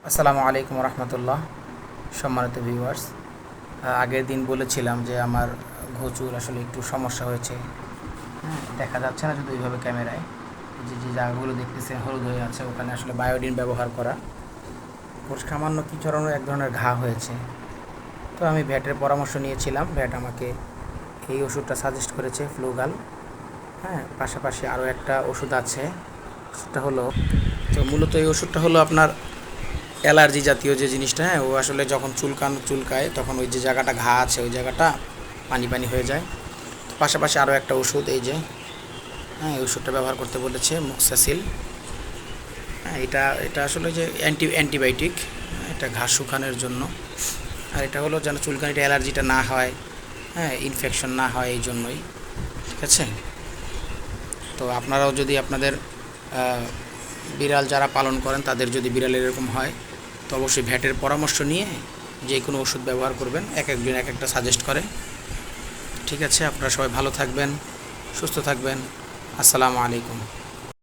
আসসালামু আলাইকুম রহমতুল্লাহ। সম্মানিত ভিউয়ার্স, আগের দিন বলেছিলাম যে আমার ঘুচুর আসলে একটু সমস্যা হয়েছে। হ্যাঁ, দেখা যাচ্ছে না যদি ওইভাবে ক্যামেরায়, যে যে জায়গাগুলো দেখতেছেন হলুদ হয়ে আছে, ওখানে আসলে বায়োডিন ব্যবহার করা ওর সামান্য কি ধরনের এক ধরনের ঘা হয়েছে। তো আমি ভ্যাটের পরামর্শ নিয়েছিলাম, ভ্যাট আমাকে এই ওষুধটা সাজেস্ট করেছে, ফ্লুগাল। হ্যাঁ, পাশাপাশি আরও একটা ওষুধ আছে, ওষুধটা হলো, তো মূলত এই ওষুধটা হলো আপনার অ্যালার্জি জাতীয় যে জিনিসটা। হ্যাঁ, ও আসলে যখন চুলকায় তখন ওই যে জায়গাটা ঘা আছে ওই জায়গাটা পানি পানি হয়ে যায়। তো পাশাপাশি আরও একটা ওষুধ এই যে, হ্যাঁ, এই ওষুধটা ব্যবহার করতে বলেছে, মুক্সাসিল। হ্যাঁ, এটা এটা আসলে যে অ্যান্টিবায়োটিক, এটা ঘা শুকানোর জন্য। আর এটা হলো যেন চুলকানিটা অ্যালার্জিটা না হয়, হ্যাঁ, ইনফেকশন না হয়, এই জন্যই। ঠিক আছে। তো আপনারাও যদি আপনাদের বিড়াল যারা পালন করেন তাদের যদি বিড়ালের এরকম হয়, তো অবশ্যই ভ্যাটের পরামর্শ নিয়ে যে কোনো ওষুধ ব্যবহার করবেন। এক একজন এক একটা সাজেস্ট করে। ঠিক আছে, আপনারা সবাই ভালো থাকবেন, সুস্থ থাকবেন। আসসালামু আলাইকুম।